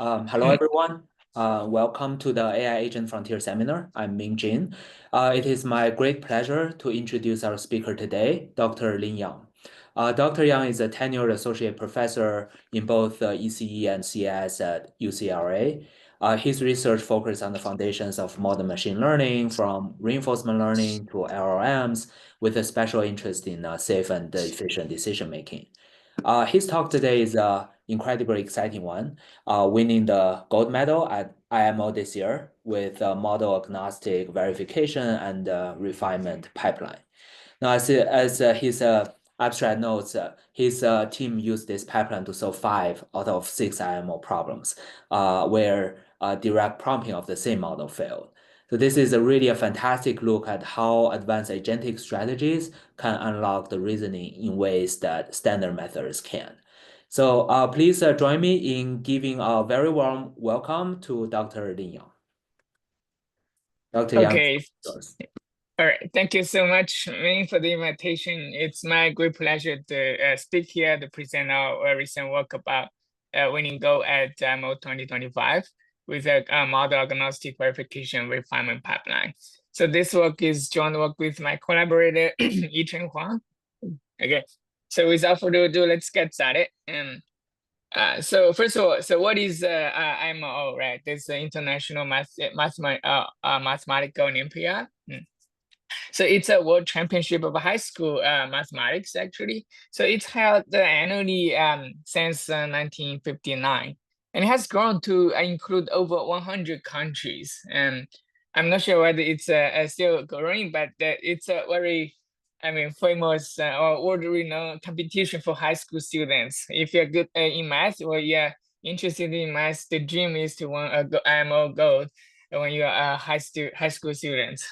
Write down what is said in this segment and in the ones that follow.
Hello, everyone. Welcome to the AI Agent Frontier Seminar. I'm Ming Jin. It is my great pleasure to introduce our speaker today, Dr. Lin Yang. Dr. Yang is a tenured associate professor in both ECE and CS at UCLA. His research focuses on the foundations of modern machine learning, from reinforcement learning to LLMs, with a special interest in safe and efficient decision-making. His talk today is an incredibly exciting one, winning the gold medal at IMO this year with a model-agnostic verification and refinement pipeline. Now, as his abstract notes, his team used this pipeline to solve 5 out of 6 IMO problems, where direct prompting of the same model failed. So this is really a fantastic look at how advanced agentic strategies can unlock the reasoning in ways that standard methods can. So please join me in giving a very warm welcome to Dr. Lin Yang. Dr. Yang. Okay. All right. Thank you so much, Ming, for the invitation. It's my great pleasure to speak here to present our recent work about winning gold at IMO 2025 with a model-agnostic verification refinement pipeline. So this work is joint work with my collaborator, Yichen Huang. Okay. So without further ado, let's get started. So first of all, so what is IMO, right? This is the International Mathematical Olympiad. So it's a world championship of high school mathematics, actually. So it's held annually since 1959. And it has grown to include over 100 countries. And I'm not sure whether it's still growing, but it's a very famous or world-renowned competition for high school students. If you're good in math or you're interested in math, the dream is to win a IMO gold when you're a high school student.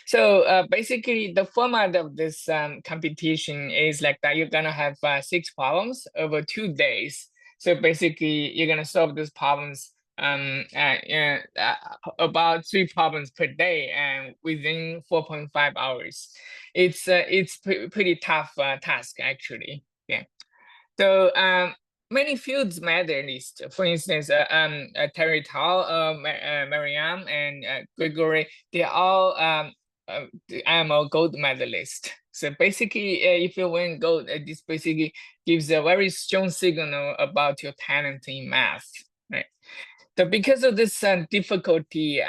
So basically, the format of this competition is like that. You're gonna have 6 problems over 2 days. So basically, you're gonna solve these problems about 3 problems per day and within 4.5 hours. It's pretty tough task, actually. Yeah. So many fields matter at least. For instance, Terry Tao, Mariam, and Gregory, they're all the IMO gold medalist. So basically, if you win gold, this basically gives a very strong signal about your talent in math, right? So because of this difficulty,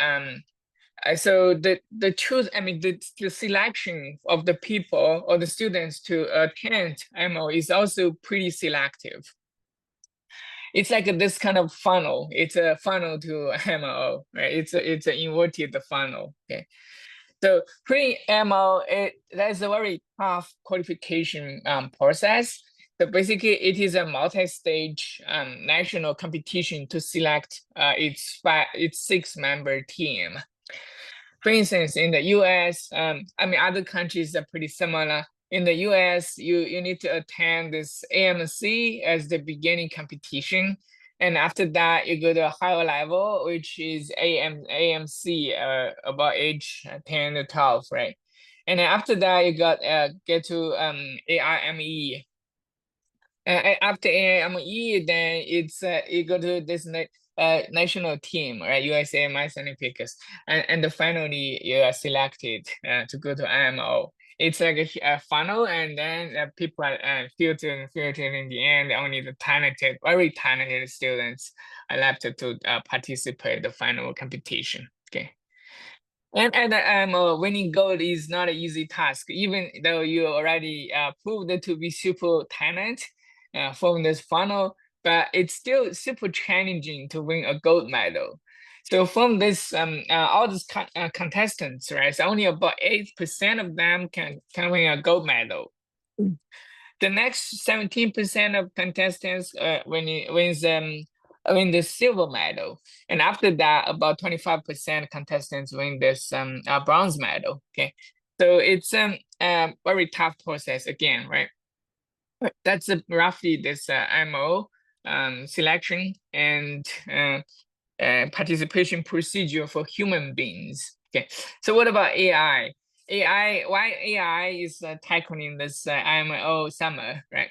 so the selection of the people or the students to attend IMO is also pretty selective. It's like this kind of funnel. It's a funnel to IMO, right? It's an inverted funnel. Okay. So pre-IMO, that's a very tough qualification process. So basically, it is a multi-stage national competition to select its 6-member team. For instance, in the US, other countries are pretty similar. In the US, you need to attend this AMC as the beginning competition. And after that, you go to a higher level, which is AMC, about age 10 to 12, right? And then after that, you get to AIME. After AIME, then it's you go to this national team, right? USA Math Olympics, and finally you are selected to go to IMO. It's like a funnel, and then people are filtered in the end. Only the talented, very talented students are left to participate in the final competition. Okay. And winning gold is not an easy task, even though you already proved to be super talent from this funnel, but it's still super challenging to win a gold medal. So from this, all these contestants, right? So only about 8% of them can win a gold medal. The next 17% of contestants wins the silver medal, and after that, about 25% contestants win this bronze medal. Okay, so it's a very tough process again, right? That's roughly this IMO selection and participation procedure for human beings. Okay, so what about AI? Why AI is tackling this IMO summer, right?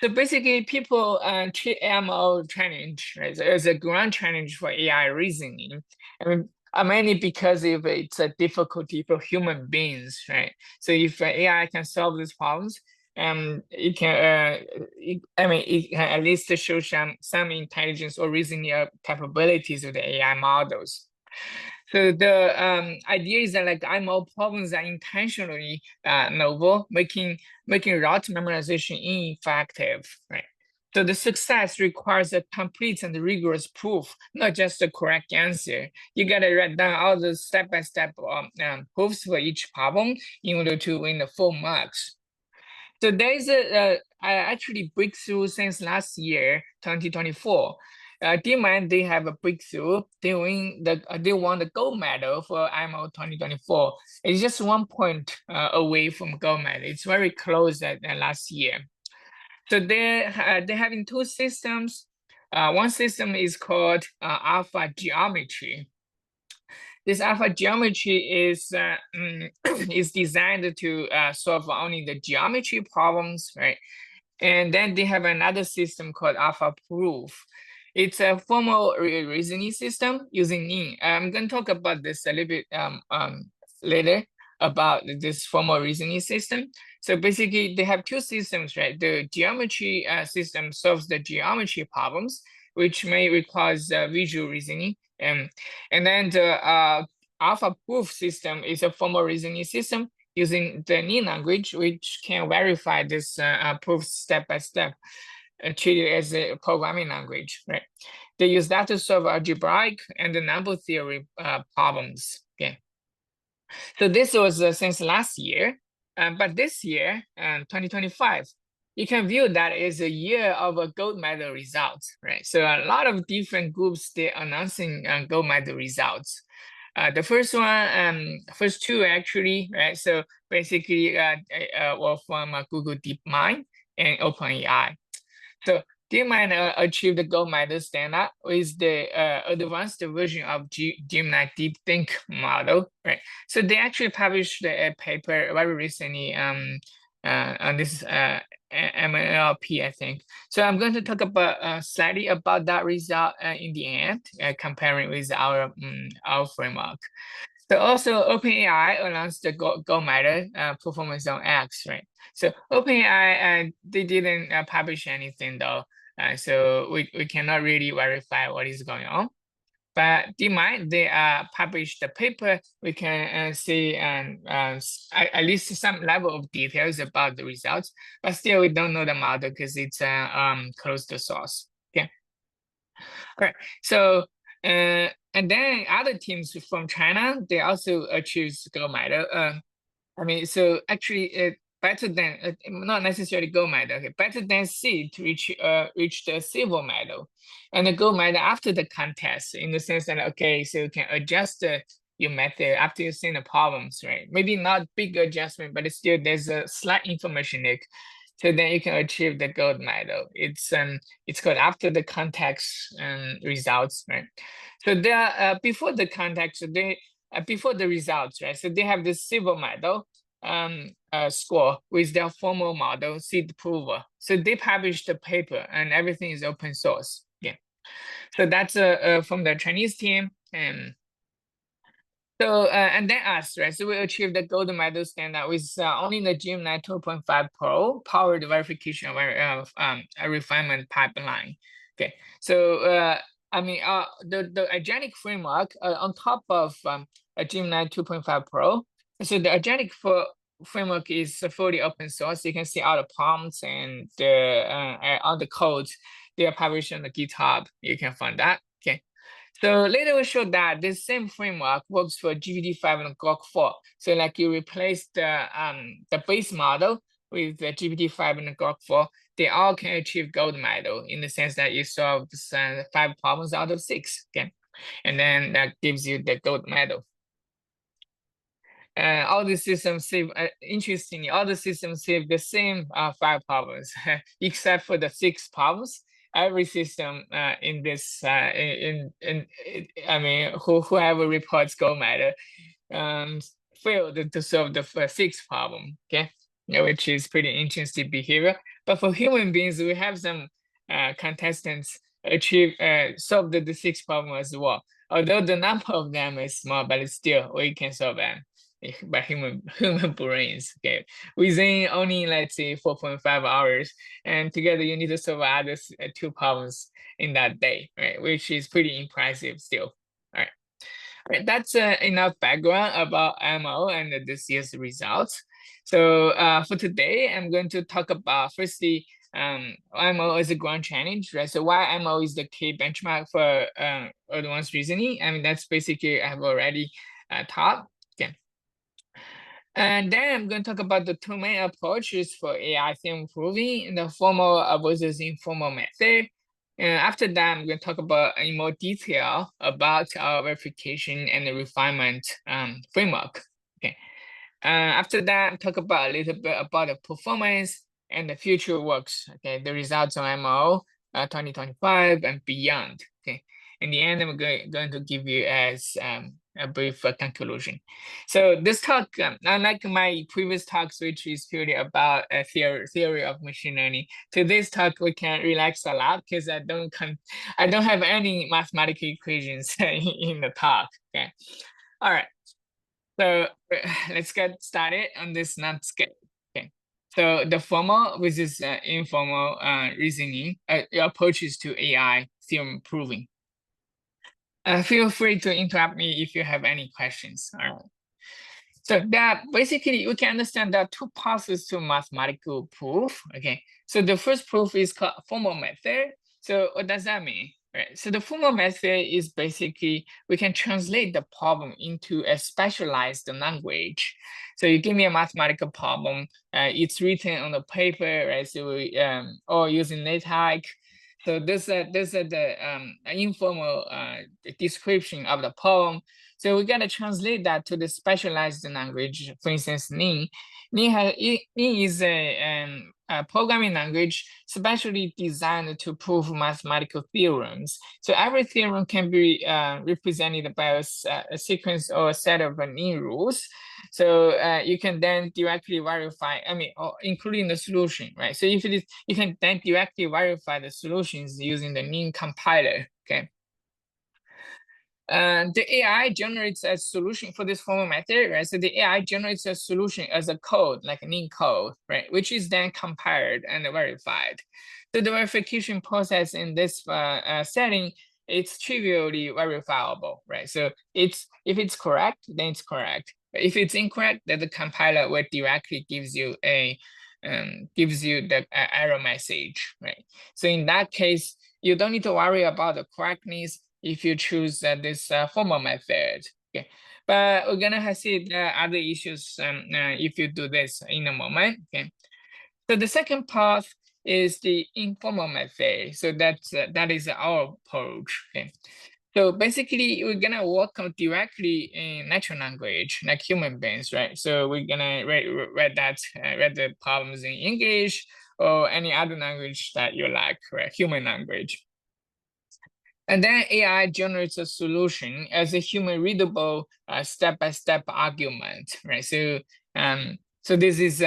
So basically, people treat AIMO challenge, right, as a grand challenge for AI reasoning. I mean, mainly because of its a difficulty for human beings, right? So if AI can solve these problems, it can, it can at least show some intelligence or reasoning capabilities of the AI models. So the idea is that like IMO problems are intentionally novel, making route memorization ineffective, right? So the success requires a complete and rigorous proof, not just the correct answer. You gotta write down all the step-by-step proofs for each problem in order to win the full marks. So there is a actually breakthrough since last year, 2024. DeepMind, they have a breakthrough. They won the gold medal for IMO 2024. It's just 1 point away from gold medal. It's very close at last year. So they're having two systems. One system is called alpha geometry. This alpha geometry is is designed to solve only the geometry problems, right? And then they have another system called alpha proof. It's a formal reasoning system using NIN. I'm going to talk about this a little bit later about this formal reasoning system. So basically, they have two systems, right? The geometry system solves the geometry problems, which may require visual reasoning. And then the alpha proof system is a formal reasoning system using the NIN language, which can verify this proof step by step, treat it as a programming language, right? They use that to solve algebraic and the number theory problems. Okay. So this was since last year, but this year, 2025, you can view that as a year of a gold medal results, right? So a lot of different groups, they're announcing gold medal results. The first one, first two actually, right? So basically, were from Google DeepMind and OpenAI. So DeepMind achieved the gold medal standard with the advanced version of Gemini Deep Think model, right? So they actually published a paper very recently on this MLP, I think. So I'm going to talk about slightly about that result in the end, comparing with our framework. So also OpenAI announced the gold medal performance on X, right? So OpenAI, they didn't publish anything though, so we cannot really verify what is going on. But DeepMind, they published the paper. We can see at least some level of details about the results, but still we don't know the model because it's closed source. Okay. All right. So and then other teams from China, they also achieved gold medal. I mean, so actually, better than not necessarily gold medal, okay, better than C to reach the silver medal, and the gold medal after the contest, in the sense that okay, so you can adjust your method after you've seen the problems, right? Maybe not big adjustment, but still there's a slight information leak. So then you can achieve the gold medal. It's called after the context results, right? So there before the context, they before the results, right? So they have the silver medal score with their formal model, seed prover. So they published the paper and everything is open source. Yeah. So that's from the Chinese team. And so, and then us, right? So we achieved the gold medal standard with only the Gemini 2.5 Pro powered verification of a refinement pipeline. Okay, so I mean, the Agentic framework on top of a Gemini 2.5 Pro. So the Agentic framework is fully open source. You can see all the prompts and all the codes they are published on the GitHub. You can find that. Okay. So later we showed that this same framework works for GPT-5 and Grok 4. So like you replace the base model with the GPT-5 and Grok 4, they all can achieve gold medal in the sense that you solve 5 problems out of 6. Okay, and then that gives you the gold medal. All the systems save, interestingly, all the systems save the same 5 problems, except for the 6 problems. Every system in this, I mean, whoever reports gold medal, failed to solve the 6th problem, okay? Yeah, which is pretty interesting behavior. But for human beings, we have some contestants solve the 6 problem as well. Although the number of them is small, but still we can solve them by human brains. Okay, within only, let's say, 4.5 hours, and together you need to solve other 2 problems in that day, right? Which is pretty impressive still. All right. All right, that's enough background about IMO and this year's results. So for today, I'm going to talk about firstly, IMO is a grand challenge, right? So why IMO is the key benchmark for advanced reasoning. I mean, that's basically I've already taught. Okay. And then I'm going to talk about the 2 main approaches for AI theorem proving, the formal versus informal method. And after that, I'm going to talk about in more detail about our verification and the refinement framework. Okay. After that, talk about a little bit about the performance and the future works. Okay, the results on IMO 2025 and beyond. Okay. In the end, I'm going to give you as a brief conclusion. So this talk, unlike my previous talks, which is purely about a theory of machine learning, to this talk we can relax a lot because I don't have any mathematical equations in the talk. Okay, all right. So let's get started on this nutshell. Okay, so the formal versus informal reasoning approaches to AI theorem proving. Feel free to interrupt me if you have any questions. All right. So that basically we can understand that 2 paths to mathematical proof. Okay. So the first proof is called formal method. So what does that mean? Right. So the formal method is basically we can translate the problem into a specialized language. So you give me a mathematical problem, it's written on the paper, right? So we or using LaTeX. So this is the informal description of the poem. So we gotta translate that to the specialized language. For instance, Ning. Ning is a programming language specially designed to prove mathematical theorems. So every theorem can be represented by a sequence or a set of Ning rules. So you can then directly verify, including the solution, right? So if it is, you can then directly verify the solutions using the Ning compiler, okay? The AI generates a solution for this formal method, right? So the AI generates a solution as a code, like a Ning code, right? Which is then compiled and verified. So the verification process in this setting, it's trivially verifiable, right? So if it's correct, then it's correct. If it's incorrect, then the compiler will directly gives you the error message, right? So in that case, you don't need to worry about the correctness if you choose this formal method. Okay, but we're gonna see the other issues if you do this in a moment. Okay, so the second path is the informal method. So that is our approach. Okay. So basically, we're gonna work directly in natural language, like human beings, right? So we're gonna read the problems in English or any other language that you like, right? Human language. And then AI generates a solution as a human readable step-by-step argument, right? So so this is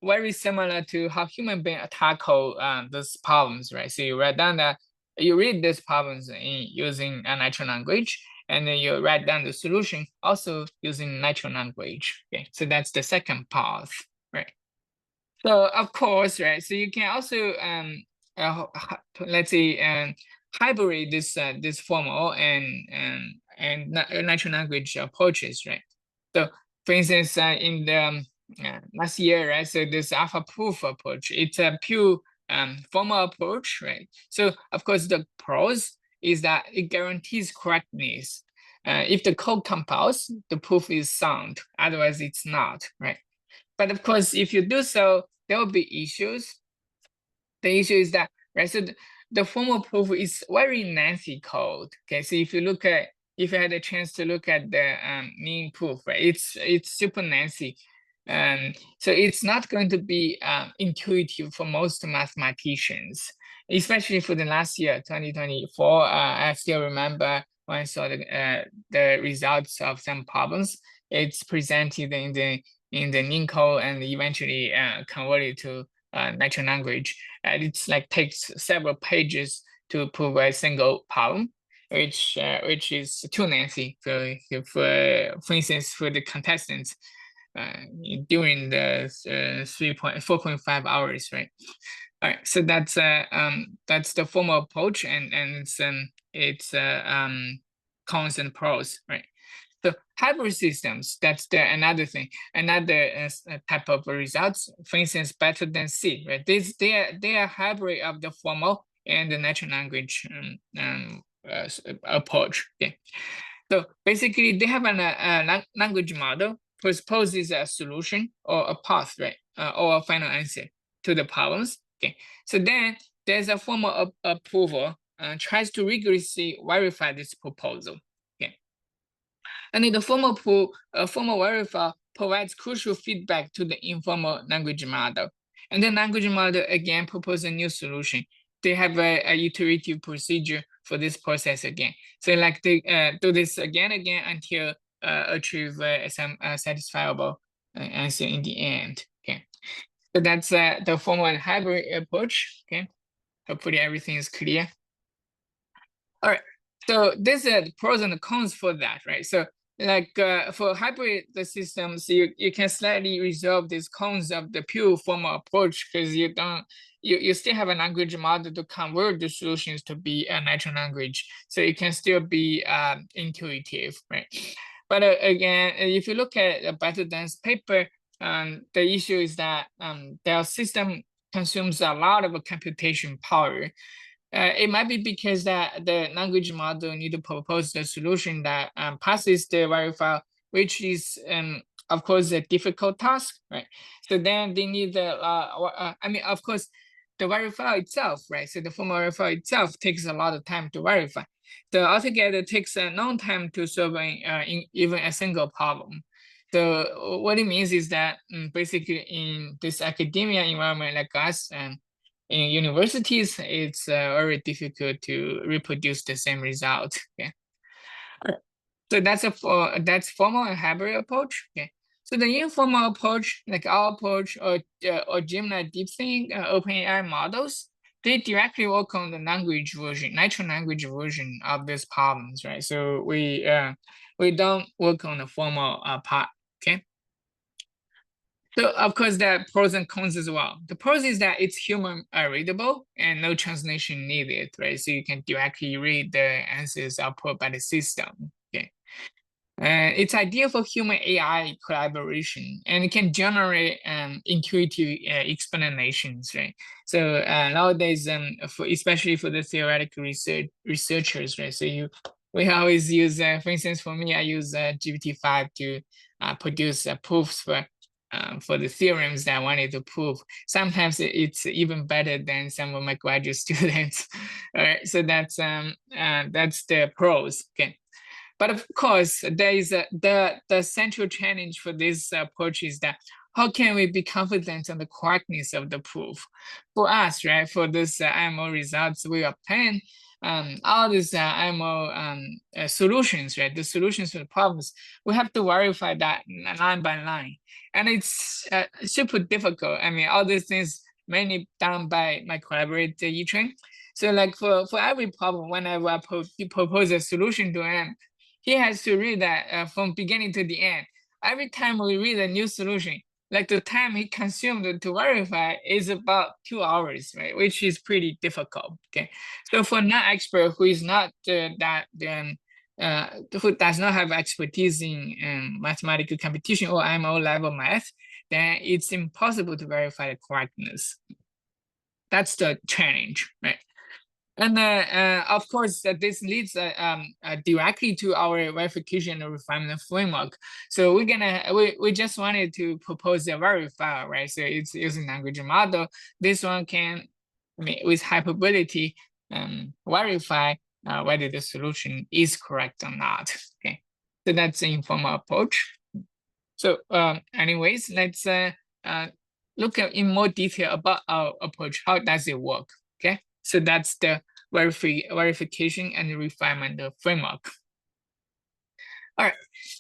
very similar to how human beings tackle those problems, right? So you read these problems using a natural language, and then you write down the solution also using natural language. Okay, so that's the second path, right? So of course, right? So you can also let's say hybrid this formal and natural language approaches, right? So for instance, in the last year, right? So this alpha proof approach, it's a pure formal approach, right? So of course, the pros is that it guarantees correctness. If the code compiles, the proof is sound. Otherwise, it's not, right? But of course, if you do so, there will be issues. The issue is that, right? So the formal proof is very lengthy code. Okay, so if you had a chance to look at the Ning proof, right? It's super lengthy. So it's not going to be intuitive for most mathematicians, especially for the last year, 2024. I still remember when I saw the results of some problems. It's presented in the Ning code and eventually converted to natural language. And it's like takes several pages to prove a single problem, which is too lengthy for instance, for the contestants during the 4.5 hours, right? All right, so that's the formal approach, and it's cons and pros, right? So hybrid systems, that's another thing, another type of results. For instance, better than C, right? They are hybrid of the formal and the natural language approach. Okay, so basically they have a language model proposes a solution or a path, right, or a final answer to the problems. Okay, so then there's a formal approval tries to rigorously verify this proposal. Okay, and in the formal verifier provides crucial feedback to the informal language model. And the language model again proposes a new solution. They have a iterative procedure for this process again. So like they do this again until achieve some satisfiable answer in the end. Okay, so that's the formal and hybrid approach. Okay, hopefully everything is clear. All right, so this is the pros and the cons for that, right? So like for hybrid systems, you can slightly resolve these cons of the pure formal approach because you still have a language model to convert the solutions to be a natural language, so it can still be intuitive, right? But again, if you look at a better dense paper, the issue is that their system consumes a lot of computation power. It might be because that the language model need to propose the solution that passes the verifier, which is of course a difficult task, right? So then they need the I mean, of course, the verifier itself, right? So the formal verifier itself takes a lot of time to verify. So altogether takes a long time to solve in even a single problem. So what it means is that basically in this academia environment like us, in universities, it's very difficult to reproduce the same result. Okay, so that's formal and hybrid approach. Okay, so the informal approach, like our approach or Gemini DeepThink, OpenAI models, they directly work on the language version, natural language version of these problems, right? So we don't work on the formal part. Okay. So of course there are pros and cons as well. The pros is that it's human readable and no translation needed, right? So you can directly read the answers output by the system. Okay. It's ideal for human AI collaboration, and it can generate intuitive explanations, right? So nowadays, especially for the theoretical researchers, right? So we always use, for instance, for me, I use GPT-5 to produce proofs for the theorems that I wanted to prove. Sometimes it's even better than some of my graduate students. All right, so that's the pros. Okay. But of course, there is the central challenge for this approach is that how can we be confident on the correctness of the proof? For us, right, for this IMO results we obtain, all these IMO solutions, right, the solutions to the problems, we have to verify that line by line. And it's super difficult. I mean, all these things mainly done by my collaborator, Yichen. So like for every problem, whenever I propose a solution to him, he has to read that from beginning to the end. Every time we read a new solution, like the time he consumed to verify is about 2 hours, right? Which is pretty difficult. Okay, so for non-expert who is not who does not have expertise in mathematical computation or IMO level math, then it's impossible to verify the correctness. That's the challenge, right? And of course, this leads directly to our verification and refinement framework. So we just wanted to propose a verifier, right? So it's using language model. This one can, with hyperability, verify whether the solution is correct or not. Okay, so that's the informal approach. So anyways, let's look at in more detail about our approach. How does it work? Okay, so that's the verification and refinement framework. All right,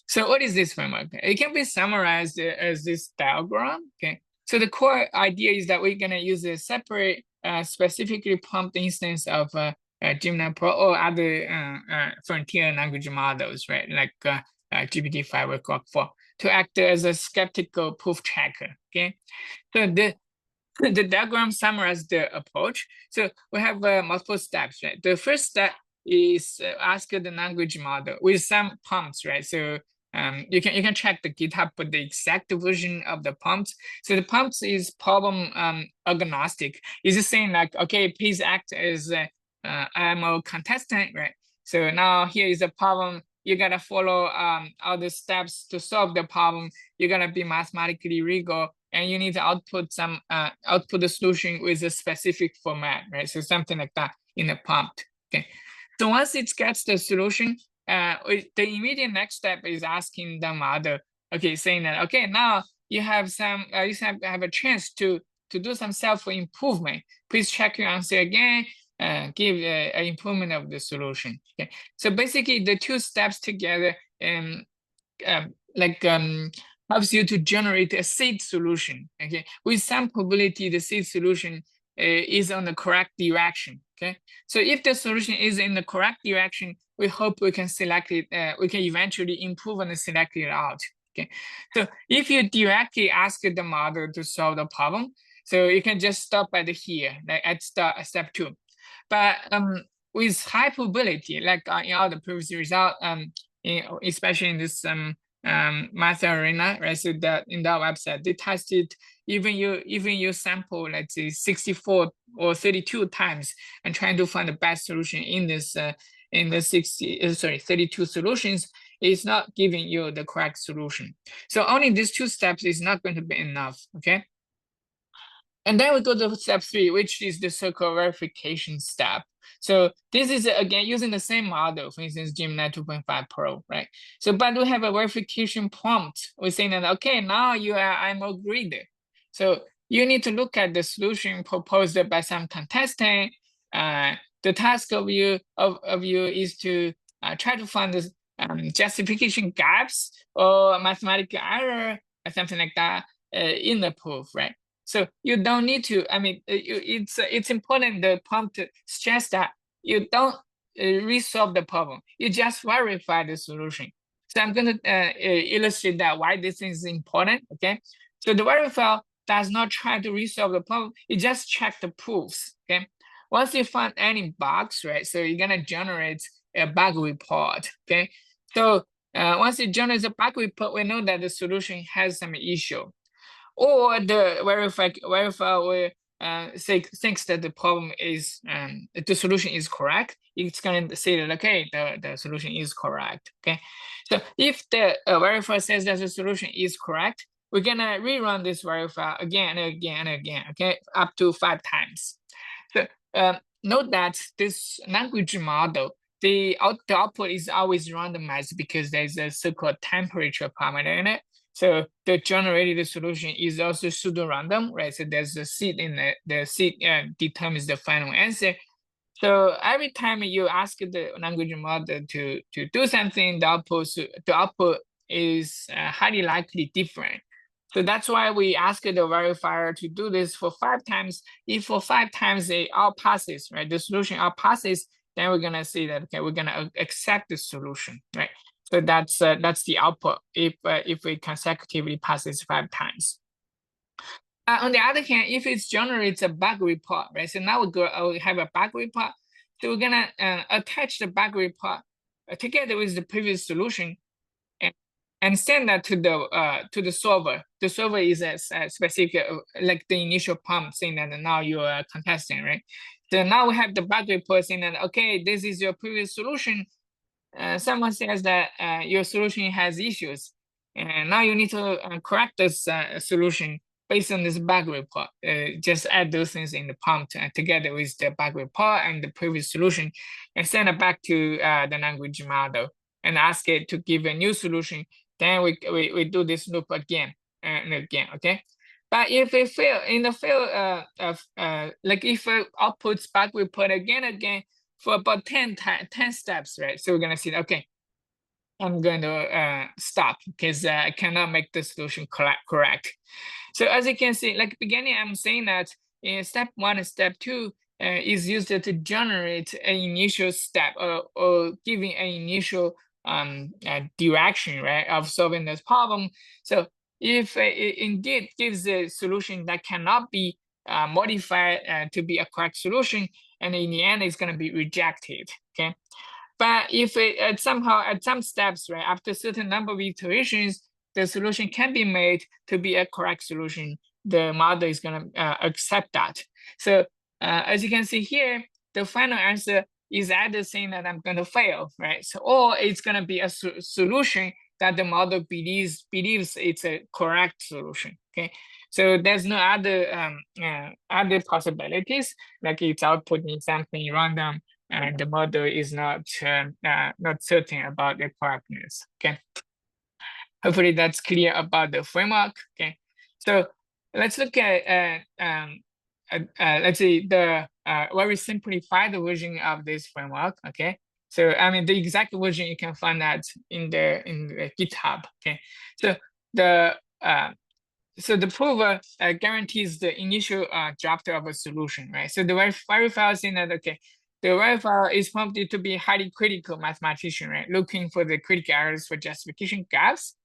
so what is this framework? It can be summarized as this diagram. Okay, So the core idea is that we're gonna use a separate, specifically pumped instance of Gemini Pro or other frontier language models, right? Like GPT-5 or Grok-4, to act as a skeptical proof checker. Okay, so the diagram summarizes the approach. So we have multiple steps, right? The first step is ask the language model with some prompts, right? So you can check the GitHub for the exact version of the prompts. So the prompts is problem agnostic. It's just saying like, okay, please act as IMO contestant, right? So now here is a problem. You gotta follow all the steps to solve the problem. You're gonna be mathematically legal, and you need to output some output the solution with a specific format, right? So something like that in the prompt. Okay. So once it gets the solution, the immediate next step is asking the model, okay, saying that, okay, now you have some, you have a chance to do some self-improvement. Please check your answer again, give an improvement of the solution. Okay. So basically the two steps together helps you to generate a seed solution. Okay, with some probability, the seed solution is on the correct direction. Okay, so if the solution is in the correct direction, we hope we can select it. We can eventually improve and select it out. Okay, so if you directly ask the model to solve the problem, so you can just stop at here, like at step 2. But with high probability, like in all the previous result, especially in this math arena, right? So that in that website, they tested even you sample, let's say 64 or 32 times and trying to find the best solution in this in the 32 solutions, is not giving you the correct solution. So only these 2 steps is not going to be enough. Okay. And then we go to step 3, which is the circle verification step. So this is again using the same model, for instance, Gemini 2.5 Pro, right? So, but we have a verification prompt. We're saying that, okay, now you are IMO grid. So you need to look at the solution proposed by some contestant. The task of you is to try to find the justification gaps or mathematical error or something like that in the proof, right? So you don't need to, I mean, it's important the prompt stress that you don't resolve the problem. You just verify the solution. So I'm going to illustrate that why this is important, okay? So the verifier does not try to resolve the problem. It just check the proofs, okay? Once you find any bugs, right? So you're going to generate a bug report, okay? So once it generates a bug report, we know that the solution has some issue. Or the verifier will thinks that the problem is the solution is correct. It's going to say that, okay, the solution is correct. Okay, so if the verifier says that the solution is correct, we're gonna rerun this verifier again and again and again. Okay, up to 5 times. So note that this language model, the output is always randomized because there's a so-called temperature parameter in it. So the generated solution is also pseudo-random, right? So there's a seed in the seed determines the final answer. So every time you ask the language model to do something, the output is highly likely different. So that's why we ask the verifier to do this for 5 times. If for 5 times they all passes, right? The solution all passes, then we're gonna say that, okay, we're gonna accept the solution, right? So that's the output if we consecutively passes 5 times. On the other hand, if it generates a bug report, right? So now we have a bug report. So we're gonna attach the bug report together with the previous solution and send that to the solver. The solver is a specific, like the initial prompt saying that now you are contesting, right? So now we have the bug report saying that, okay, this is your previous solution. Someone says that your solution has issues, and now you need to correct this solution based on this bug report. Just add those things in the prompt together with the bug report and the previous solution, and send it back to the language model and ask it to give a new solution. Then we do this loop again and again, okay? But if it fail in the like if it outputs bug report again for about 10 steps, right? So we're gonna see, okay, I'm going to stop because I cannot make the solution correct. So as you can see, like beginning, I'm saying that in step 1 and step 2 is used to generate an initial step or giving an initial direction, right, of solving this problem. So if it indeed gives a solution that cannot be modified to be a correct solution, and in the end, it's going to be rejected. Okay. But if it somehow at some steps, right, after a certain number of iterations, the solution can be made to be a correct solution, the model is going to accept that. So as you can see here, the final answer is either saying that I'm going to fail, right? So, or it's going to be a solution that the model believes it's a correct solution. Okay, so there's no other possibilities, like it's outputting something random, and the model is not certain about the correctness. Okay, hopefully that's clear about the framework. Okay, so let's look at let's see the very simplified version of this framework. Okay, so I mean the exact version you can find that in the GitHub. Okay, so the prover guarantees the initial draft of a solution, right? So the verifier is saying that, okay, the verifier is prompted to be highly critical mathematician, right? Looking for the critical errors for justification gaps.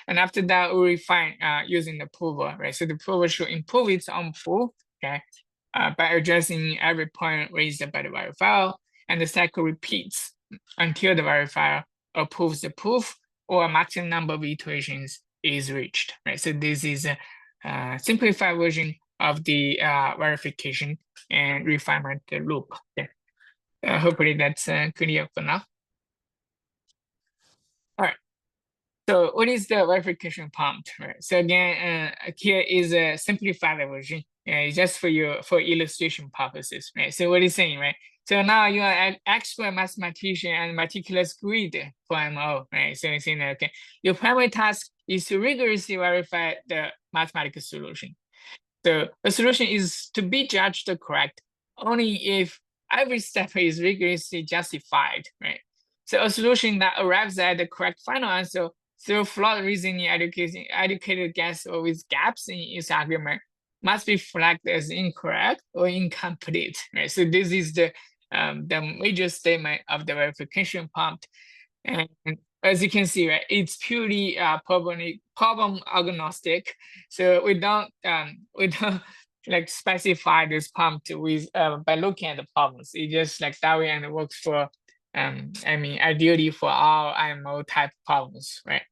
And after that, we refine using the prover, right? So the prover should improve its own proof, okay, by addressing every point raised by the verifier. And the cycle repeats until the verifier approves the proof or a maximum number of iterations is reached, right? So this is a simplified version of the verification and refinement loop. Okay. Hopefully that's clear for now. All right. So what is the verification prompt, right? So again, here is a simplified version, just for illustration purposes, right? So what is saying, right? So now you are an expert mathematician and meticulous grid for IMO, right? So it's saying that, okay, your primary task is to rigorously verify the mathematical solution. So the solution is to be judged correct only if every step is rigorously justified, right? So a solution that arrives at the correct final answer through flawed reasoning, educated guess, or with gaps in its argument must be flagged as incorrect or incomplete, right? So this is the major statement of the verification prompt. And as you can see, right, it's purely problem agnostic. So we don't like specify this prompt with by looking at the problems. It just like that way, and it works for I mean ideally for all IMO type problems, right?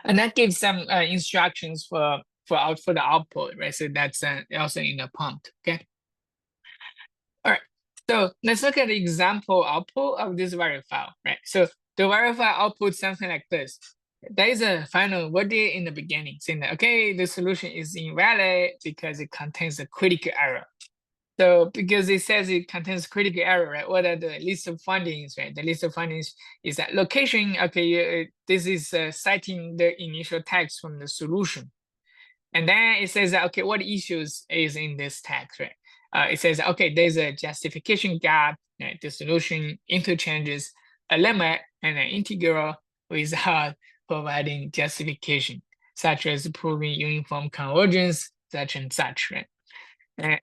And that gives some instructions for the output, right? So that's also in the prompt. Okay. All right. So let's look at the example output of this verifier, right? So the verifier outputs something like this. There is a final word in the beginning saying that, okay, the solution is invalid because it contains a critical error. So because it says it contains critical error, right? What are the list of findings, right? The list of findings is that location, okay, this is citing the initial text from the solution. And then it says that, okay, what issues is in this text, right? It says, okay, there's a justification gap, right? The solution interchanges a limit and an integral without providing justification, such as proving uniform convergence, such and such, right?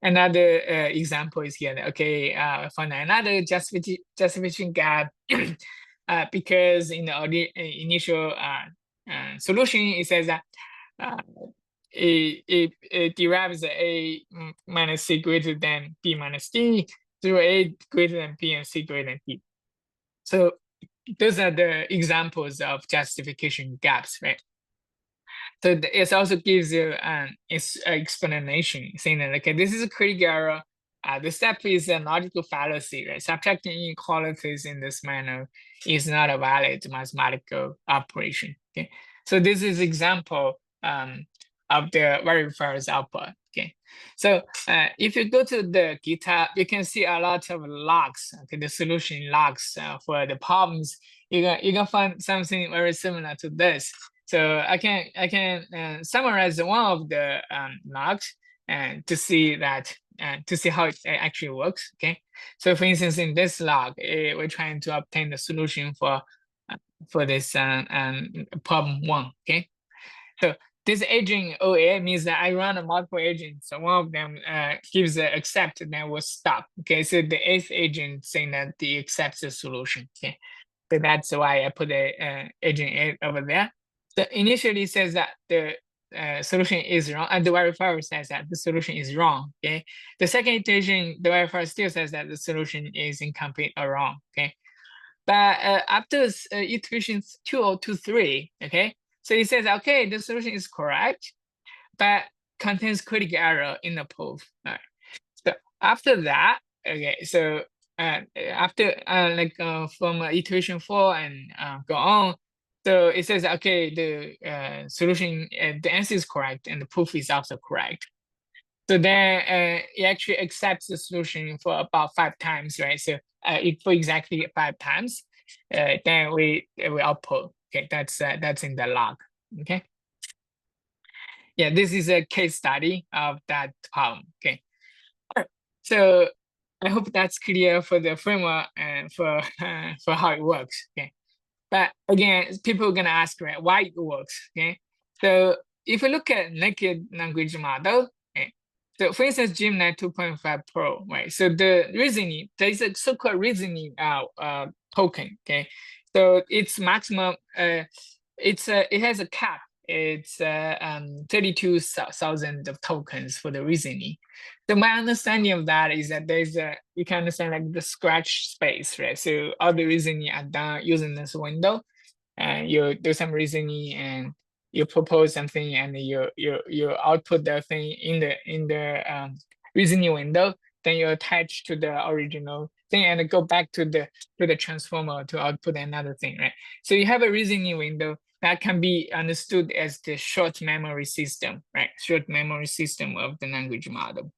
Another example is here. Okay, I found another justification gap because in the initial solution, it says that it derives A minus C greater than B minus D through A greater than B and C greater than D. So those are the examples of justification gaps, right? So it also gives you an explanation saying that, okay, this is a critical error. The step is a logical fallacy, right? Subtracting inequalities in this manner is not a valid mathematical operation. Okay, so this is example of the verifier's output. Okay, so if you go to the GitHub, you can see a lot of logs. Okay, the solution logs for the problems. You can find something very similar to this. So I can summarize one of the logs. and to see that to see how it actually works. Okay, so for instance, in this log, we're trying to obtain the solution for this problem 1. Okay, so this agent OA means that I run a multiple agents. So one of them gives the accept, then will stop. Okay, so the 8th agent saying that the accepts the solution. Okay, so that's why I put the agent 8 over there. So initially it says that the solution is wrong, and the verifier says that the solution is wrong. Okay, the second iteration, the verifier still says that the solution is incomplete or wrong. Okay, but after iteration 2 or 2, 3, okay, so it says, okay, the solution is correct, but contains critical error in the proof. All right. So after that, okay, so after from iteration 4 and go on, so it says, okay, the solution, the answer is correct and the proof is also correct. So then it actually accepts the solution for about 5 times, right? So for exactly 5 times, then we output. Okay, that's in the log. Okay. Yeah, this is a case study of that problem. Okay. All right. So I hope that's clear for the framework and for how it works. Okay. But again, people are gonna ask, right, why it works. Okay. So if you look at naked language model, okay, so for instance, Gemini 2.5 Pro, right? So the reasoning, there is a so-called reasoning token. Okay. So its maximum, it has a cap. It's 32,000 of tokens for the reasoning. So my understanding of that is that there's you can understand like the scratch space, right? So all the reasoning are done using this window, and you do some reasoning and you propose something, and you output the thing in the reasoning window. Then you attach to the original thing and go back to the transformer to output another thing, right? So you have a reasoning window that can be understood as the short memory system, right? Short memory system of the language model.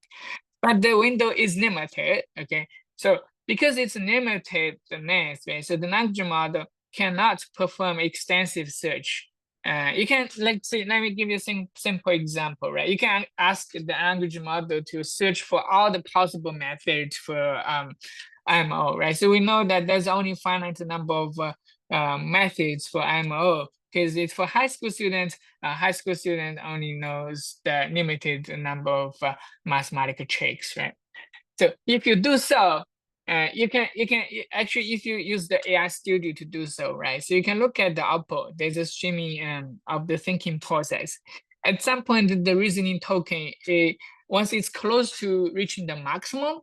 But the window is limited, okay? So because it's limited the length, right? So the language model cannot perform extensive search. You can, like, say, let me give you a simple example, right? You can ask the language model to search for all the possible methods for IMO, right? So we know that there's only finite number of methods for IMO, because it's for high school students. High school student only knows the limited number of mathematical tricks, right? So if you do so, you can actually, if you use the AI Studio to do so, right? So you can look at the output. There's a streaming of the thinking process. At some point, the reasoning token, once it's close to reaching the maximum,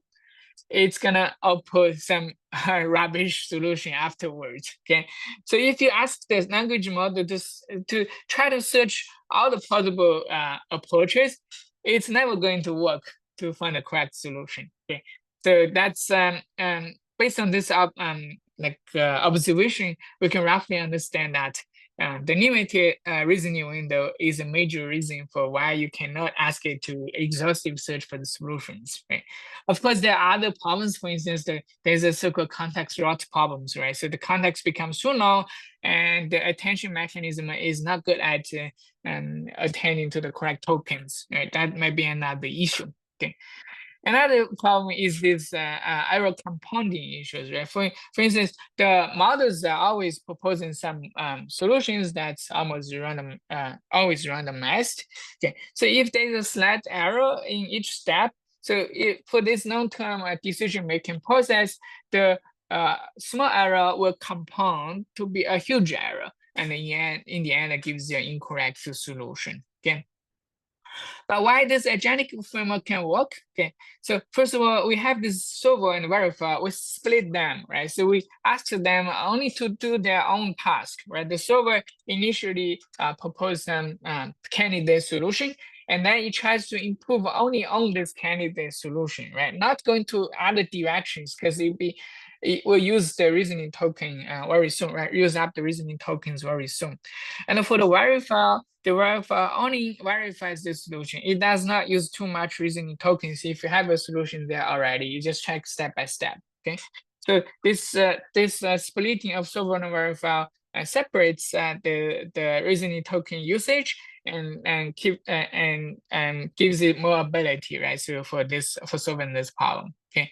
it's gonna output some rubbish solution afterwards. Okay, so if you ask the language model to try to search all the possible approaches, it's never going to work to find the correct solution. Okay, so that's based on this observation, we can roughly understand that the limited reasoning window is a major reason for why you cannot ask it to exhaustive search for the solutions, right? Of course, there are other problems. For instance, there's a so-called context rot problems, right? So the context becomes too long, and the attention mechanism is not good at attending to the correct tokens, right? That might be another issue. Okay. Another problem is this error compounding issues, right? For instance, the models are always proposing some solutions that's almost random, always randomized. Okay, so if there's a slight error in each step, so for this long-term decision-making process, the small error will compound to be a huge error, and in the end, it gives you an incorrect solution. Okay. But why this agentic framework can work? Okay, so first of all, we have this solver and verifier. We split them, right? So we ask them only to do their own task, right? The solver initially proposed some candidate solution, and then it tries to improve only on this candidate solution, right? Not going to other directions, because it will use the reasoning token very soon, right? Use up the reasoning tokens very soon. And for the verifier only verifies the solution. It does not use too much reasoning tokens. If you have a solution there already, you just check step by step. Okay. So this splitting of solver and verifier separates the reasoning token usage and gives it more ability, right? So for solving this problem, okay.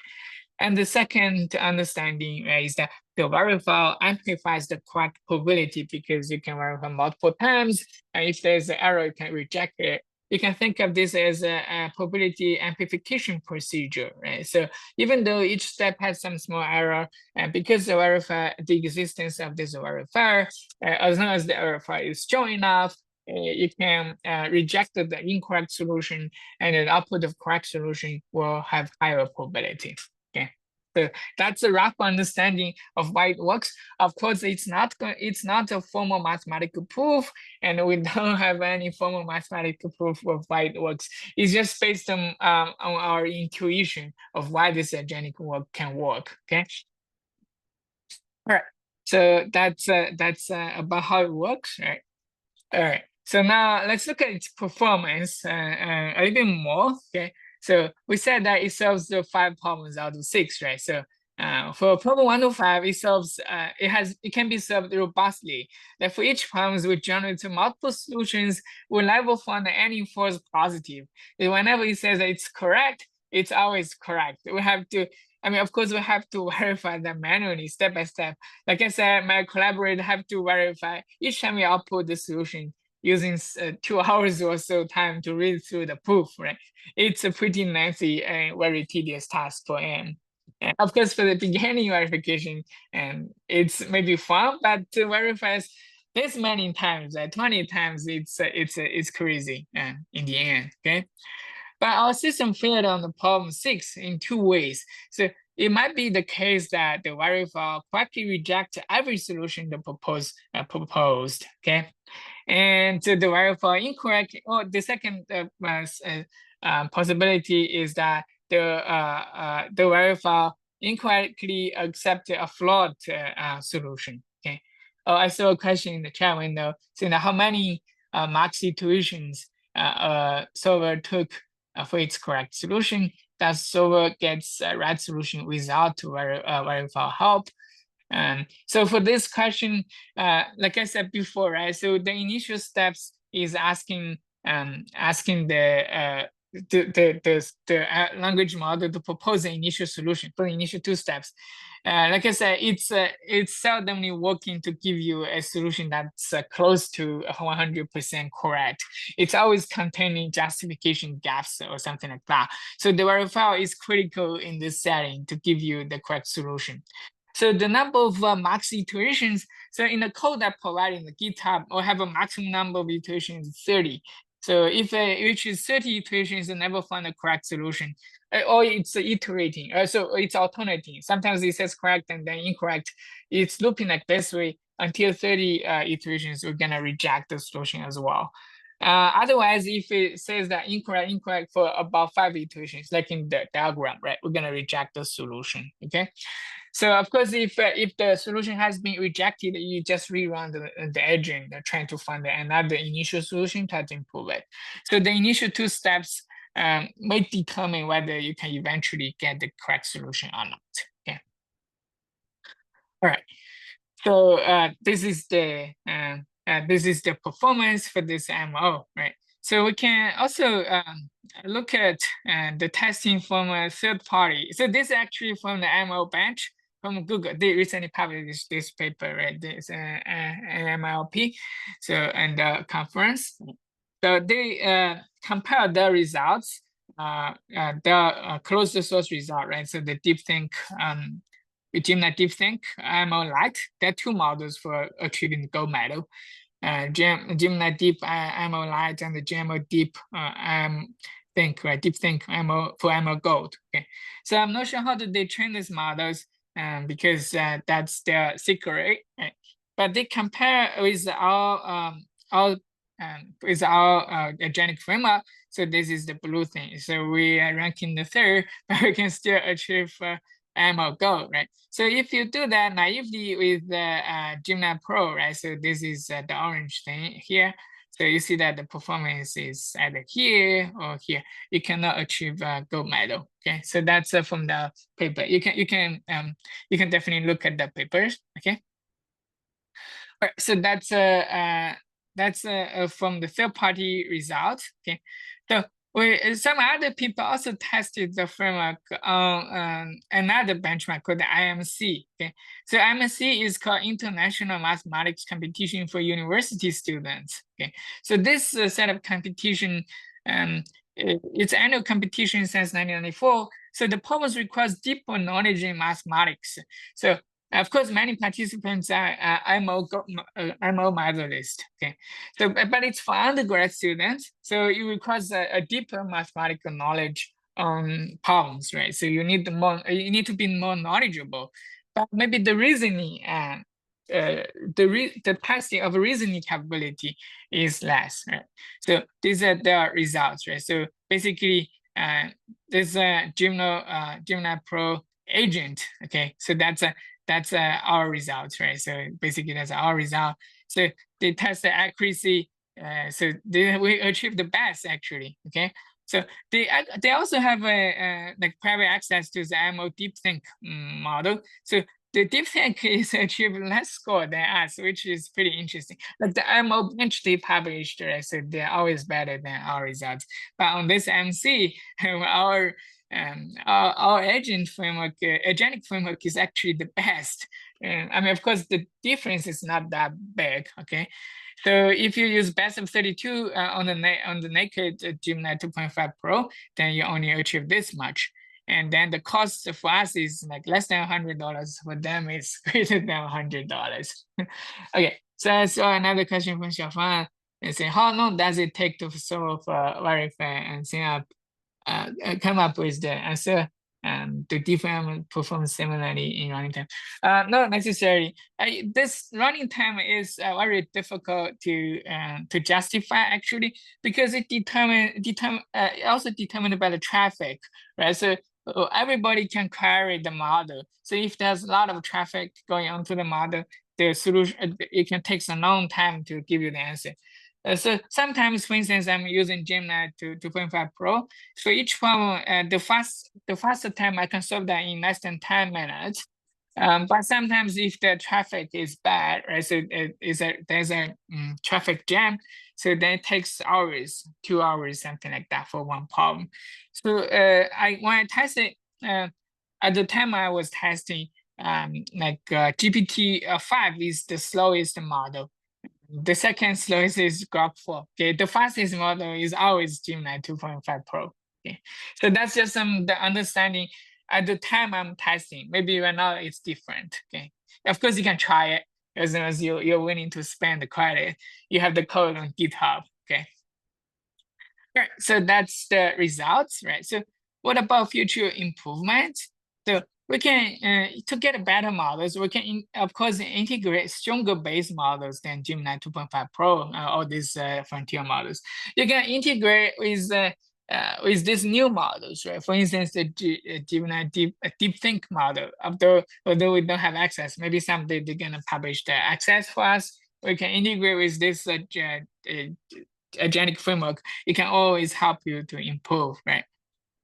And the second understanding is that the verify amplifies the correct probability because you can verify multiple times, and if there's an error, you can reject it. You can think of this as a probability amplification procedure, right? So even though each step has some small error, and because the existence of this verifier, as long as the verifier is strong enough, you can reject the incorrect solution, and the output of correct solution will have higher probability. Okay, so that's a rough understanding of why it works. Of course, it's not a formal mathematical proof, and we don't have any formal mathematical proof of why it works. It's just based on our intuition of why this agentic work can work. Okay. All right. So that's about how it works, right? All right. So now let's look at its performance a little bit more. Okay. So we said that it solves the 5 problems out of 6, right? So for problem 1 to 5, it can be solved robustly. That for each problem, we generate multiple solutions. We never find any false positive. And whenever it says that it's correct, it's always correct. We have to. Of course, we have to verify that manually, step by step. Like I said, my collaborator have to verify each time we output the solution using 2 hours or so time to read through the proof, right? It's a pretty lengthy and very tedious task for him. And of course, for the beginning verification, and it's maybe fun, but to verify this many times, 20 times, it's crazy in the end, okay? But our system failed on the problem 6 in 2 ways. So it might be the case that the verifier correctly rejects every solution the proposed, okay? And the verifier incorrect, or the second possibility is that the verifier incorrectly accepted a flawed solution, okay? Oh, I saw a question in the chat window saying how many max iterations solver took for its correct solution. That solver gets a right solution without verifier help. So for this question, like I said before, right? So the initial steps is asking the language model to propose the initial solution for the initial 2 steps. Like I said, it's seldomly working to give you a solution that's close to 100% correct. It's always containing justification gaps or something like that. So the verifier is critical in this setting to give you the correct solution. So the number of max iterations, so in the code I provide in the GitHub, will have a maximum number of iterations 30. So if it reaches 30 iterations and never find a correct solution, or it's iterating, so it's alternating. Sometimes it says correct and then incorrect. It's looping like this way until 30 iterations, we're gonna reject the solution as well. Otherwise, if it says that incorrect for about 5 iterations, like in the diagram, right, we're gonna reject the solution, okay? So of course, if the solution has been rejected, you just rerun the agent trying to find another initial solution, try to improve it. So the initial 2 steps may determine whether you can eventually get the correct solution or not. Okay. All right. So this is the performance for this MO, right? So we can also look at the testing from a third party. So this is actually from the MO bench from Google. They recently published this paper, right? This MLP, so and the conference. So they compare the results, the closed source result, right? So the DeepThink, Gemini DeepThink, IMO Lite. There are 2 models for achieving the gold medal. Gemini Deep IMO Lite and the Gemini Deep Think, right? DeepThink IMO for IMO Gold. Okay, so I'm not sure how did they train these models, because that's their secret, right? But they compare with our agentic framework. So this is the blue thing. So we are ranking the 3rd, but we can still achieve IMO Gold, right? So if you do that naively with the Gemini Pro, right? So this is the orange thing here. So you see that the performance is either here or here. You cannot achieve gold medal. Okay, so that's from the paper. You can definitely look at the papers. Okay. Right, so that's from the third-party result. Okay, so some other people also tested the framework on another benchmark called the IMC. Okay, so IMC is called International Mathematics Competition for University Students. Okay, so this set of competition, it's annual competition since 1994. So the purpose requires deeper knowledge in mathematics. So of course, many participants are IMO medalists. Okay, so but it's for undergrad students, so it requires a deeper mathematical knowledge on problems, right? So you need to be more knowledgeable, but maybe the reasoning and the testing of reasoning capability is less, right? So these are the results, right? So basically, there's a Gemini Pro agent. Okay, so that's our results, right? So basically that's our result. So they test the accuracy. So we achieve the best actually. Okay. So they also have a like private access to the IMO DeepThink model. So the DeepThink is achieved less score than us, which is pretty interesting. Like the IMO bench they published, right? So they're always better than our results. But on this MC, our agent framework, agentic framework is actually the best. I mean, of course, the difference is not that big. Okay, so if you use best of 32 on the naked Gemini 2.5 Pro, then you only achieve this much. And then the cost for us is like less than $100. For them, it's greater than $100. Okay, so another question from Xiaofan. They say, how long does it take to solve, verify, and set up come up with the answer to different perform similarly in running time? Not necessarily. This running time is very difficult to justify actually, because it also determined by the traffic, right? So everybody can query the model. So if there's a lot of traffic going onto the model, the solution it can take a long time to give you the answer. So sometimes, for instance, I'm using Gemini 2.5 Pro. For each problem, the faster time I can solve that in less than 10 minutes. But sometimes if the traffic is bad, right? So there's a traffic jam, so then it takes hours, 2 hours, something like that for one problem. So when I tested, at the time I was testing, GPT-5 is the slowest model. The second slowest is Grok 4. Okay, the fastest model is always Gemini 2.5 Pro. Okay, so that's just the understanding at the time I'm testing. Maybe right now it's different. Okay, of course you can try it as long as you're willing to spend the credit. You have the code on GitHub. Okay. All right, so that's the results, right? So what about future improvements? So we can, to get better models, we can, of course, integrate stronger base models than Gemini 2.5 Pro, or these frontier models. You can integrate with these new models, right? For instance, the Gemini DeepThink model. Although we don't have access, maybe someday they're gonna publish the access for us. We can integrate with this agentic framework. It can always help you to improve, right?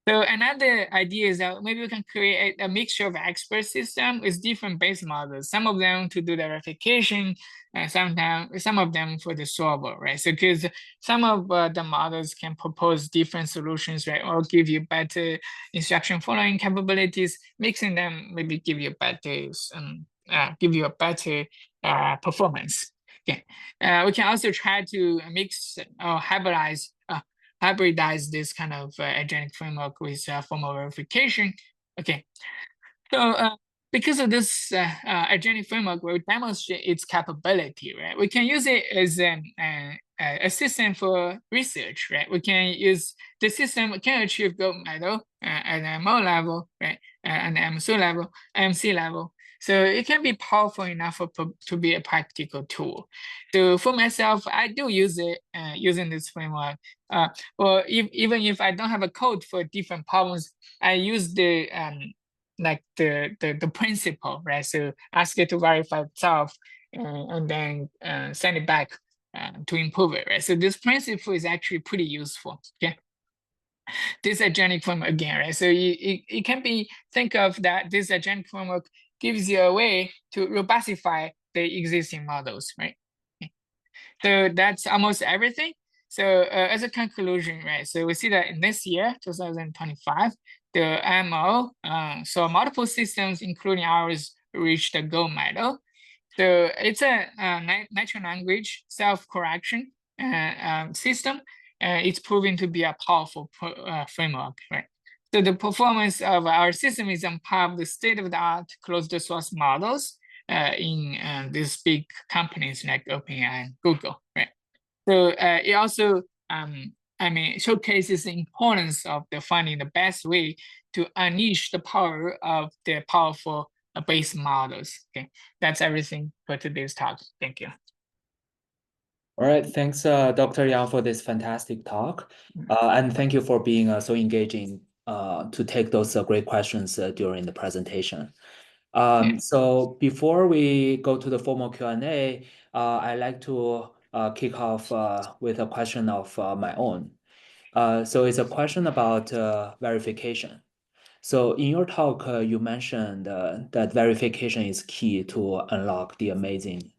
So another idea is that maybe we can create a mixture of expert system with different base models. Some of them to do the verification, and some of them for the solver, right? So because some of the models can propose different solutions, right, or give you better instruction following capabilities. Mixing them maybe give you better performance. Okay, we can also try to mix or hybridize this kind of agentic framework with formal verification. Okay, so because of this agentic framework, we demonstrate its capability, right? We can use it as a system for research, right? We can use the system can achieve gold medal at the MO level, right? And the MC level. So it can be powerful enough to be a practical tool. So for myself, I do use it using this framework. Or even if I don't have a code for different problems, I use the the principle, right? So ask it to verify itself and then send it back to improve it, right? So this principle is actually pretty useful. Okay. This agentic framework again, right? So it can be think of that this agentic framework gives you a way to robustify the existing models, right? So that's almost everything. So as a conclusion, right? So we see that in this year, 2025, the IMO, so multiple systems, including ours, reached the gold medal. So it's a, natural language self-correction system. It's proven to be a powerful framework, right? So the performance of our system is on par with the state-of-the-art closed source models in these big companies like OpenAI and Google, right? So it also, showcases the importance of finding the best way to unleash the power of the powerful base models. Okay, that's everything for today's talk. Thank you. All right, thanks, Dr. Yang, for this fantastic talk. And thank you for being so engaging to take those great questions during the presentation. So before we go to the formal Q&A, I'd like to kick off with a question of my own. So it's a question about verification. So in your talk, you mentioned that verification is key to unlock the amazing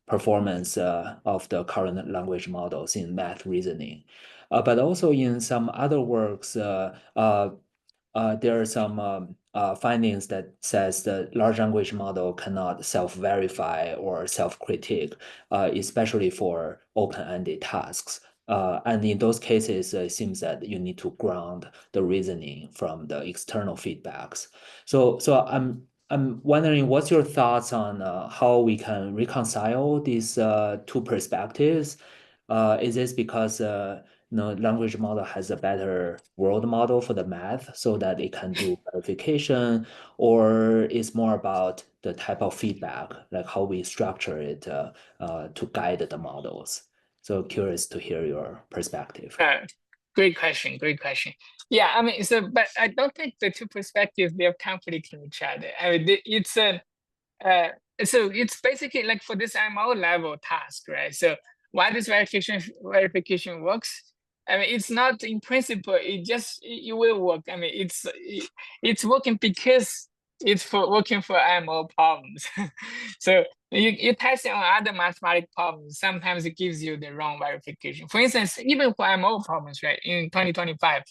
performance of the current language models in math reasoning. But also in some other works, there are some findings that says the large language model cannot self-verify or self-critique, especially for open-ended tasks. And in those cases, it seems that you need to ground the reasoning from the external feedbacks. So I'm wondering, what's your thoughts on how we can reconcile these two perspectives? Is this because language model has a better world model for the math so that it can do verification, or it's more about the type of feedback, like how we structure it to guide the models? So curious to hear your perspective. Great question. Great question. Yeah, but I don't think the two perspectives, they're conflicting each other. It's a so it's basically like for this IMO level task, right? So why this verification works? It's not in principle. It will work. It's working because it's working for IMO problems. So you test it on other mathematical problems. Sometimes it gives you the wrong verification. For instance, even for IMO problems, right? In 2025,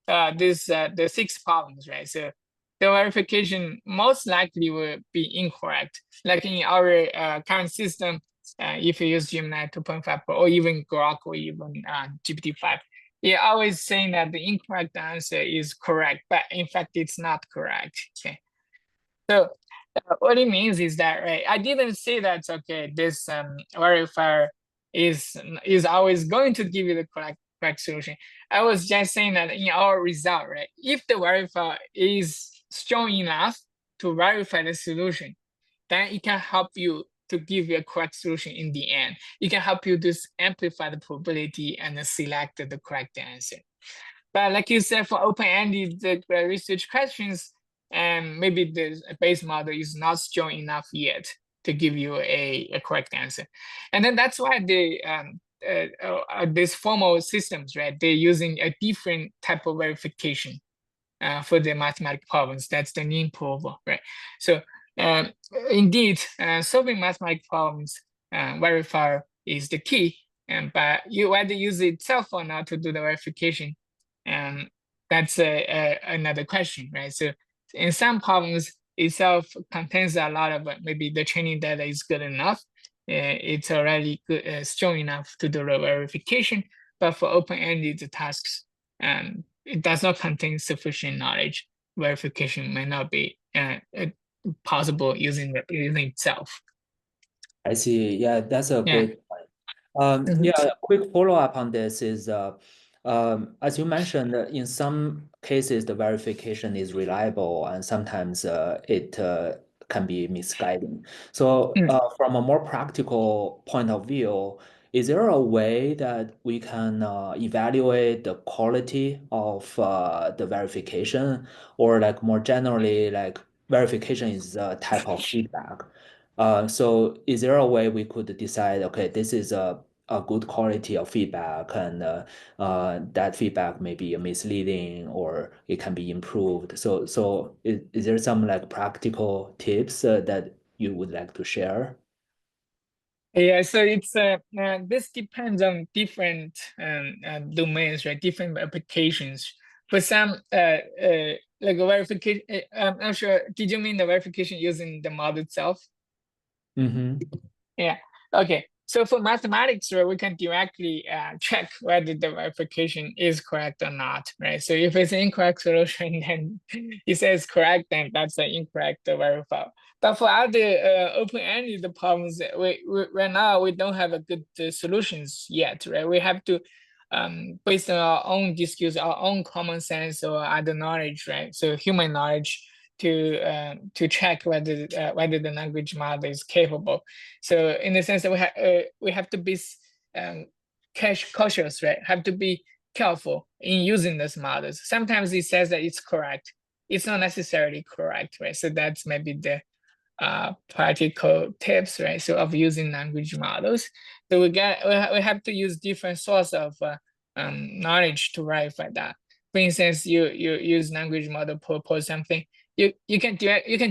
the 6 problems, right? So the verification most likely will be incorrect. Like in our current system, if you use Gemini 2.5 Pro or even Grok or even GPT-5, you're always saying that the incorrect answer is correct, but in fact, it's not correct. Okay. So what it means is that, right, I didn't say that, okay, this verifier is always going to give you the correct solution. I was just saying that in our result, right, if the verifier is strong enough to verify the solution, then it can help you to give you a correct solution in the end. It can help you to amplify the probability and select the correct answer. But like you said, for open-ended research questions, maybe the base model is not strong enough yet to give you a correct answer. And then that's why these formal systems, right, they're using a different type of verification for the mathematical problems. That's the mean prover, right? So indeed, solving mathematical problems, verifier is the key. But you whether use it itself or not to do the verification, that's another question, right? So in some problems, itself contains a lot of maybe the training data is good enough. It's already good, strong enough to do the verification. But for open-ended tasks, it does not contain sufficient knowledge. Verification may not be possible using itself. I see. Yeah, that's a Yeah. great point. Yeah, a quick follow-up on this is, as you mentioned, in some cases, the verification is reliable and sometimes it can be misguiding. So from a more practical point of view, is there a way that we can evaluate the quality of the verification, or like more generally, like verification is a type of feedback? So is there a way we could decide, okay, this is a good quality of feedback, and that feedback may be misleading or it can be improved. So is there some like practical tips that you would like to share? Yeah, so it's this depends on different domains, right? Different applications. For some like a verification, I'm not sure. Did you mean the verification using the model itself? Mm-hmm. Yeah. Okay. So for mathematics, right, we can directly check whether the verification is correct or not, right? So if it's an incorrect solution, then it says correct, then that's an incorrect verify. But for other open-ended problems, right now we don't have a good solutions yet, right? We have to, based on our own discuss, our own common sense or other knowledge, right? So human knowledge to check whether the language model is capable. So in the sense that we have to be cautious, right? Have to be careful in using these models. Sometimes it says that it's correct. It's not necessarily correct, right? So that's maybe the practical tips, right? So of using language models. So we have to use different source of knowledge to verify that. For instance, you use language model propose something. You can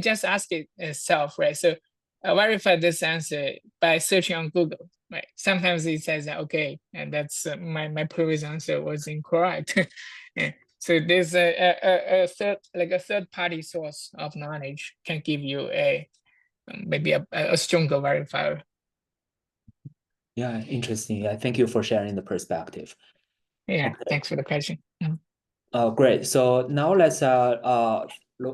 just ask it itself, right? So verify this answer by searching on Google, right? Sometimes it says that okay, and that's my previous answer was incorrect. Yeah. So there's a third party source of knowledge can give you a maybe a stronger verifier. Yeah, interesting. Yeah, thank you for sharing the perspective. Yeah, Okay. thanks for the question. Great. So now let's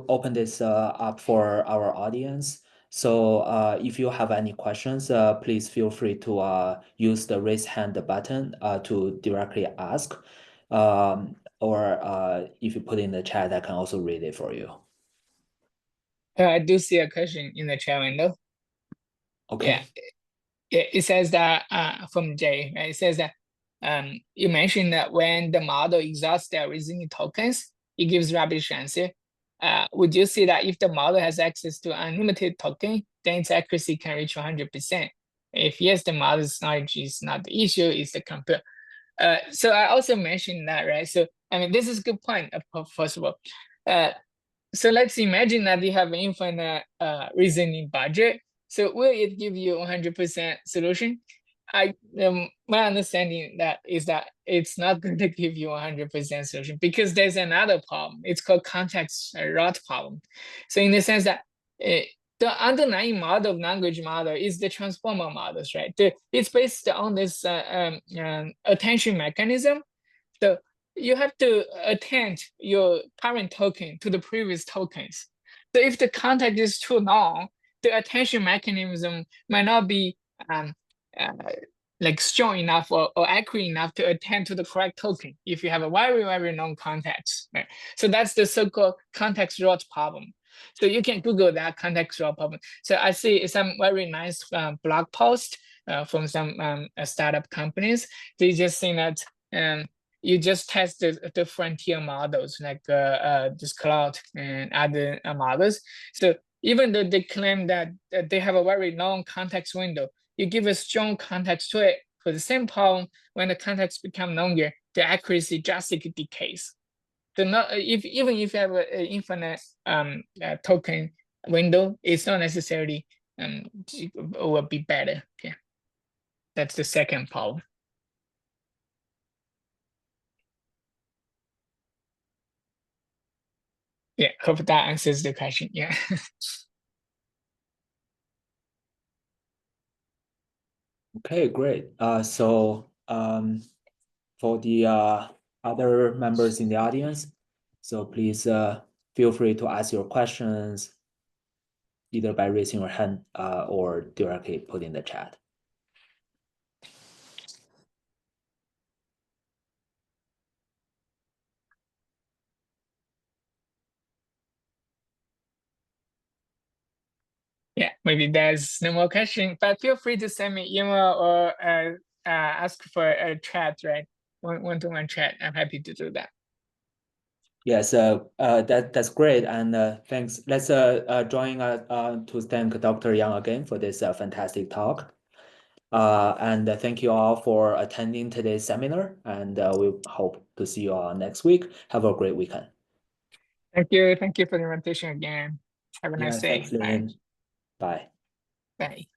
open this up for our audience. So if you have any questions, please feel free to use the raise hand button to directly ask. Or if you put in the chat, I can also read it for you. I do see a question in the chat window. Okay. Yeah, it says that from Jay, right? It says that you mentioned that when the model exhausts their reasoning tokens, it gives rubbish answer. Would you say that if the model has access to unlimited token, then its accuracy can reach 100%? If yes, the model's knowledge is not the issue, it's the compare. So I also mentioned that, right? So I mean, this is a good point, first of all. So let's imagine that you have an infinite reasoning budget. So will it give you 100% solution? My understanding that is that it's not going to give you 100% solution because there's another problem. It's called context rot problem. So in the sense that the underlying model of language model is the transformer models, right? It's based on this attention mechanism. So you have to attend your current token to the previous tokens. So if the context is too long, the attention mechanism might not be uh, like strong enough or accurate enough to attend to the correct token if you have a very, very long context. Right? So that's the so-called context rot problem. So you can Google that context rot problem. So I see some very nice blog post from some startup companies. They just say that you just test the frontier models like this cloud and other models. So even though they claim that they have a very long context window, you give a strong context to it for the same problem, when the context become longer, the accuracy drastically decays. So not even if you have an infinite token window, it's not necessarily will be better. Yeah, that's the second problem. Yeah, hope that answers the question. Yeah. Okay, great. So for the other members in the audience, so please feel free to ask your questions either by raising your hand or directly put in the chat. Yeah, maybe there's no more question, but feel free to send me email or ask for a chat, right? One-to-one chat. I'm happy to do that. Yes, that's great, and thanks. Let's join to thank Dr. Yang again for this fantastic talk. And thank you all for attending today's seminar, and we hope to see you all next week. Have a great weekend. Thank you for the invitation again. Have a nice day. Thanks, Lynn. Bye. Bye.